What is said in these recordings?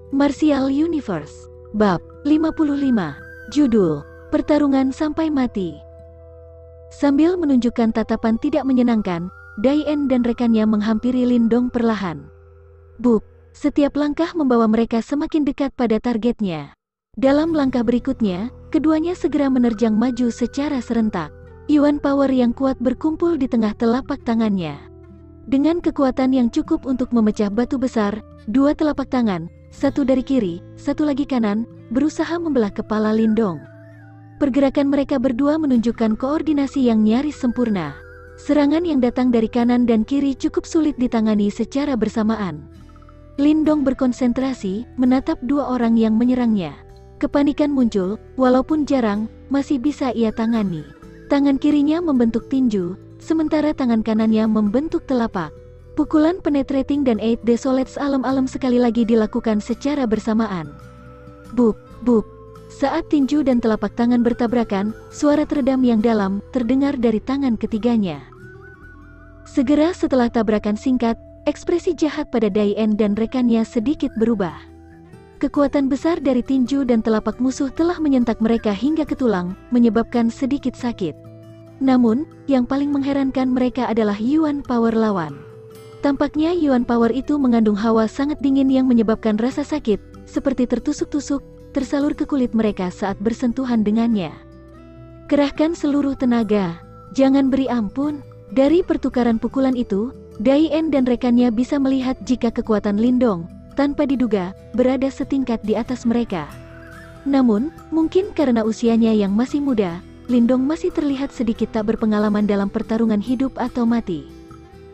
Martial Universe. Bab 55. Judul, Pertarungan Sampai Mati. Sambil menunjukkan tatapan tidak menyenangkan, Dayen dan rekannya menghampiri Lindong perlahan. Buk, setiap langkah membawa mereka semakin dekat pada targetnya. Dalam langkah berikutnya, keduanya segera menerjang maju secara serentak. Yuan Power yang kuat berkumpul di tengah telapak tangannya. Dengan kekuatan yang cukup untuk memecah batu besar, dua telapak tangan, satu dari kiri, satu lagi kanan, berusaha membelah kepala Lindong. Pergerakan mereka berdua menunjukkan koordinasi yang nyaris sempurna. Serangan yang datang dari kanan dan kiri cukup sulit ditangani secara bersamaan. Lindong berkonsentrasi, menatap dua orang yang menyerangnya. Kepanikan muncul, walaupun jarang, masih bisa ia tangani. Tangan kirinya membentuk tinju, sementara tangan kanannya membentuk telapak. Pukulan penetrating dan Eight Desolates alam-alam sekali lagi dilakukan secara bersamaan. Buk, buk. Saat tinju dan telapak tangan bertabrakan, suara teredam yang dalam terdengar dari tangan ketiganya. Segera setelah tabrakan singkat, ekspresi jahat pada Dayen dan rekannya sedikit berubah. Kekuatan besar dari tinju dan telapak musuh telah menyentak mereka hingga ke tulang, menyebabkan sedikit sakit. Namun, yang paling mengherankan mereka adalah Yuan Power lawan. Tampaknya Yuan Power itu mengandung hawa sangat dingin yang menyebabkan rasa sakit, seperti tertusuk-tusuk, tersalur ke kulit mereka saat bersentuhan dengannya. Kerahkan seluruh tenaga, jangan beri ampun. Dari pertukaran pukulan itu, Dayen dan rekannya bisa melihat jika kekuatan Lindong, tanpa diduga, berada setingkat di atas mereka. Namun, mungkin karena usianya yang masih muda, Lindong masih terlihat sedikit tak berpengalaman dalam pertarungan hidup atau mati.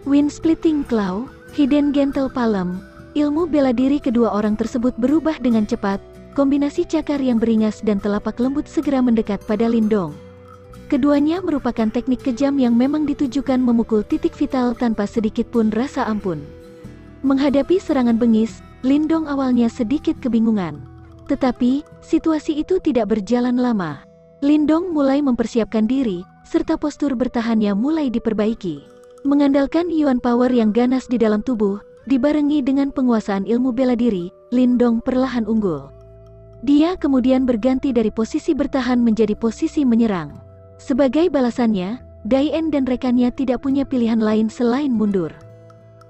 Wind Splitting Claw, Hidden Gentle Palm, ilmu bela diri kedua orang tersebut berubah dengan cepat, kombinasi cakar yang beringas dan telapak lembut segera mendekat pada Lindong. Keduanya merupakan teknik kejam yang memang ditujukan memukul titik vital tanpa sedikit pun rasa ampun. Menghadapi serangan bengis, Lindong awalnya sedikit kebingungan. Tetapi, situasi itu tidak berjalan lama. Lindong mulai mempersiapkan diri, serta postur bertahannya mulai diperbaiki. Mengandalkan Yuan Power yang ganas di dalam tubuh, dibarengi dengan penguasaan ilmu bela diri, Lindong perlahan unggul. Dia kemudian berganti dari posisi bertahan menjadi posisi menyerang. Sebagai balasannya, Dayen dan rekannya tidak punya pilihan lain selain mundur.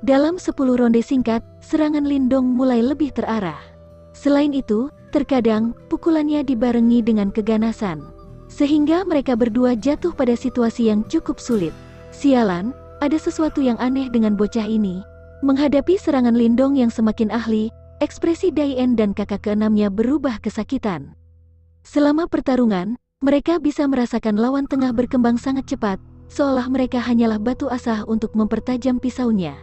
Dalam 10 ronde singkat, serangan Lindong mulai lebih terarah. Selain itu, terkadang, pukulannya dibarengi dengan keganasan. Sehingga mereka berdua jatuh pada situasi yang cukup sulit. Sialan, ada sesuatu yang aneh dengan bocah ini. Menghadapi serangan Lindong yang semakin ahli, ekspresi Dayen dan kakak keenamnya berubah kesakitan. Selama pertarungan, mereka bisa merasakan lawan tengah berkembang sangat cepat, seolah mereka hanyalah batu asah untuk mempertajam pisaunya.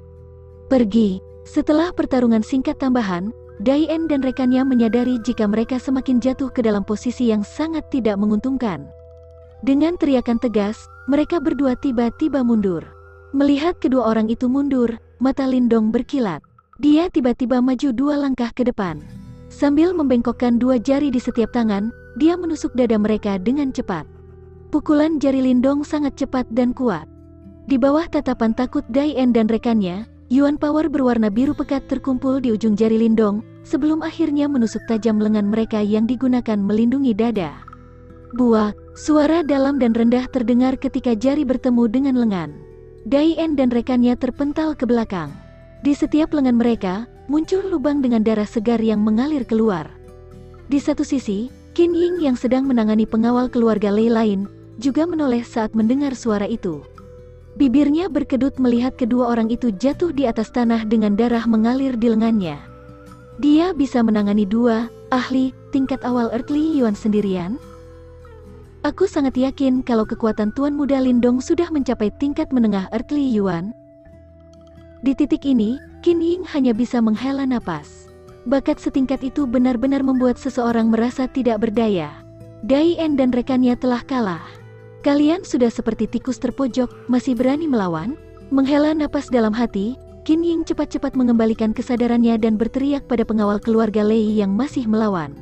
Pergi. Setelah pertarungan singkat tambahan, Dayen dan rekannya menyadari jika mereka semakin jatuh ke dalam posisi yang sangat tidak menguntungkan. Dengan teriakan tegas, mereka berdua tiba-tiba mundur. Melihat kedua orang itu mundur, mata Lindong berkilat. Dia tiba-tiba maju 2 langkah ke depan. Sambil membengkokkan 2 jari di setiap tangan, dia menusuk dada mereka dengan cepat. Pukulan jari Lindong sangat cepat dan kuat. Di bawah tatapan takut Dayen dan rekannya, Yuan Power berwarna biru pekat terkumpul di ujung jari Lindong, sebelum akhirnya menusuk tajam lengan mereka yang digunakan melindungi dada. Buak, suara dalam dan rendah terdengar ketika jari bertemu dengan lengan. Dayen dan rekannya terpental ke belakang. Di setiap lengan mereka, muncul lubang dengan darah segar yang mengalir keluar. Di satu sisi, Qin Ying yang sedang menangani pengawal keluarga Lei lain, juga menoleh saat mendengar suara itu. Bibirnya berkedut melihat kedua orang itu jatuh di atas tanah dengan darah mengalir di lengannya. Dia bisa menangani 2 ahli tingkat awal Earthly Yuan sendirian? Aku sangat yakin kalau kekuatan Tuan Muda Lindong sudah mencapai tingkat menengah Earthly Yuan. Di titik ini, Qin Ying hanya bisa menghela napas. Bakat setingkat itu benar-benar membuat seseorang merasa tidak berdaya. Dayen dan rekannya telah kalah. Kalian sudah seperti tikus terpojok, masih berani melawan? Menghela napas dalam hati, Qin Ying cepat-cepat mengembalikan kesadarannya dan berteriak pada pengawal keluarga Lei yang masih melawan.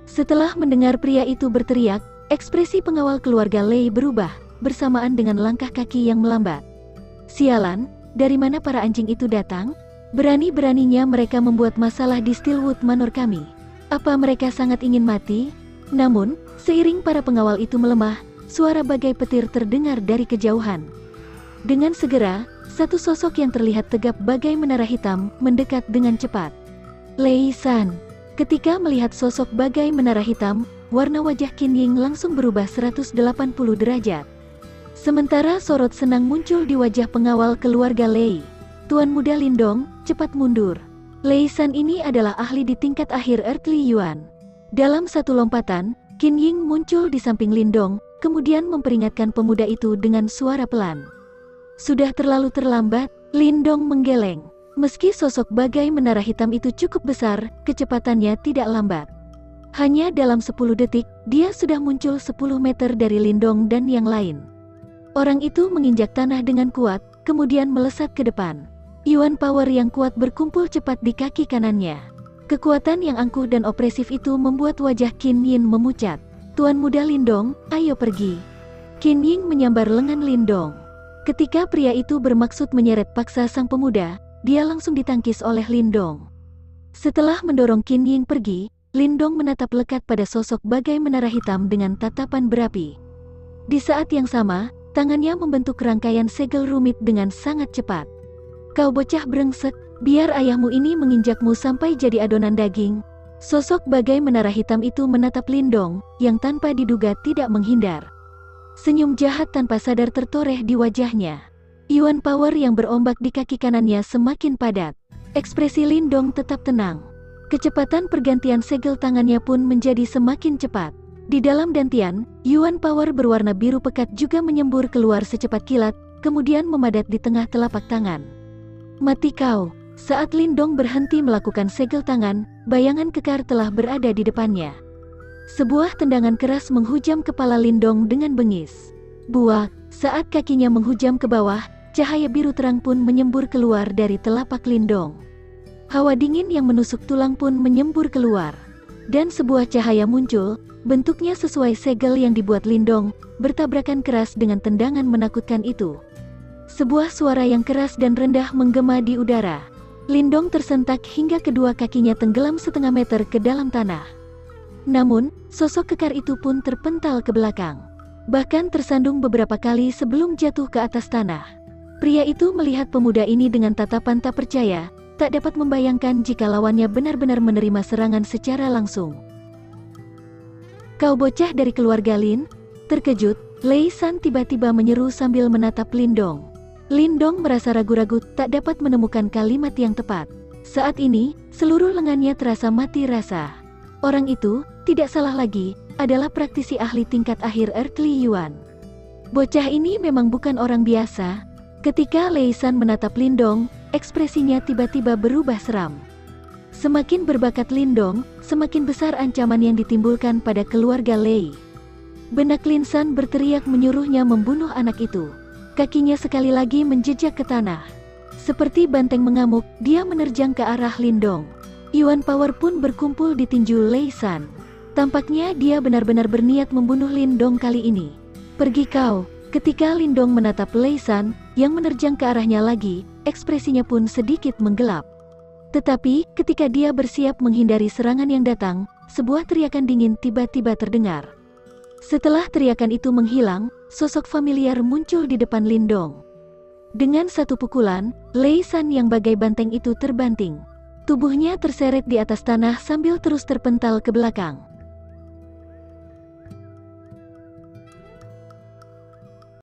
Setelah mendengar pria itu berteriak, ekspresi pengawal keluarga Lei berubah, bersamaan dengan langkah kaki yang melambat. Sialan, dari mana para anjing itu datang? Berani-beraninya mereka membuat masalah di Stillwood Manor kami. Apa mereka sangat ingin mati? Namun, seiring para pengawal itu melemah, suara bagai petir terdengar dari kejauhan. Dengan segera, satu sosok yang terlihat tegap bagai menara hitam mendekat dengan cepat. Lei San. Ketika melihat sosok bagai menara hitam, warna wajah Qin Ying langsung berubah 180 derajat. Sementara sorot senang muncul di wajah pengawal keluarga Lei. Tuan Muda Lindong, cepat mundur. Lei San ini adalah ahli di tingkat akhir Earthly Yuan. Dalam satu lompatan, Qin Ying muncul di samping Lindong, kemudian memperingatkan pemuda itu dengan suara pelan. Sudah terlalu terlambat, Lindong menggeleng. Meski sosok bagai menara hitam itu cukup besar, kecepatannya tidak lambat. Hanya dalam 10 detik, dia sudah muncul 10 meter dari Lindong dan yang lain. Orang itu menginjak tanah dengan kuat, kemudian melesat ke depan. Yuan power yang kuat berkumpul cepat di kaki kanannya. Kekuatan yang angkuh dan opresif itu membuat wajah Qin Yin memucat. Tuan Muda Lindong, ayo pergi. Qin Ying menyambar lengan Lindong. Ketika pria itu bermaksud menyeret paksa sang pemuda, dia langsung ditangkis oleh Lindong. Setelah mendorong Qin Ying pergi, Lindong menatap lekat pada sosok bagai menara hitam dengan tatapan berapi. Di saat yang sama, tangannya membentuk rangkaian segel rumit dengan sangat cepat. Kau bocah brengsek, biar ayahmu ini menginjakmu sampai jadi adonan daging. Sosok bagai menara hitam itu menatap Lindong, yang tanpa diduga tidak menghindar. Senyum jahat tanpa sadar tertoreh di wajahnya. Yuan power yang berombak di kaki kanannya semakin padat. Ekspresi Lindong tetap tenang. Kecepatan pergantian segel tangannya pun menjadi semakin cepat. Di dalam dantian, Yuan power berwarna biru pekat juga menyembur keluar secepat kilat, kemudian memadat di tengah telapak tangan. Mati kau. Saat Lindong berhenti melakukan segel tangan, bayangan kekar telah berada di depannya. Sebuah tendangan keras menghujam kepala Lindong dengan bengis. Buak, saat kakinya menghujam ke bawah, cahaya biru terang pun menyembur keluar dari telapak Lindong. Hawa dingin yang menusuk tulang pun menyembur keluar. Dan sebuah cahaya muncul, bentuknya sesuai segel yang dibuat Lindong, bertabrakan keras dengan tendangan menakutkan itu. Sebuah suara yang keras dan rendah menggema di udara. Lindong tersentak hingga kedua kakinya tenggelam setengah meter ke dalam tanah. Namun, sosok kekar itu pun terpental ke belakang. Bahkan tersandung beberapa kali sebelum jatuh ke atas tanah. Pria itu melihat pemuda ini dengan tatapan tak percaya, tak dapat membayangkan jika lawannya benar-benar menerima serangan secara langsung. Kau bocah dari keluarga Lin? Terkejut, Lei San tiba-tiba menyeru sambil menatap Lindong. Lindong merasa ragu-ragu tak dapat menemukan kalimat yang tepat. Saat ini, seluruh lengannya terasa mati rasa. Orang itu, tidak salah lagi, adalah praktisi ahli tingkat akhir Earthly Yuan. Bocah ini memang bukan orang biasa. Ketika Lei San menatap Lindong, ekspresinya tiba-tiba berubah seram. Semakin berbakat Lindong, semakin besar ancaman yang ditimbulkan pada keluarga Lei. Benak Lin San berteriak menyuruhnya membunuh anak itu. Kakinya sekali lagi menjejak ke tanah. Seperti banteng mengamuk, dia menerjang ke arah Lindong. Yuan power pun berkumpul di tinju Lei San. Tampaknya dia benar-benar berniat membunuh Lindong kali ini. Pergi kau. Ketika Lindong menatap Lei San, yang menerjang ke arahnya lagi, ekspresinya pun sedikit menggelap. Tetapi, ketika dia bersiap menghindari serangan yang datang, sebuah teriakan dingin tiba-tiba terdengar. Setelah teriakan itu menghilang, sosok familiar muncul di depan Lindong. Dengan satu pukulan, Lei San yang bagai banteng itu terbanting. Tubuhnya terseret di atas tanah sambil terus terpental ke belakang.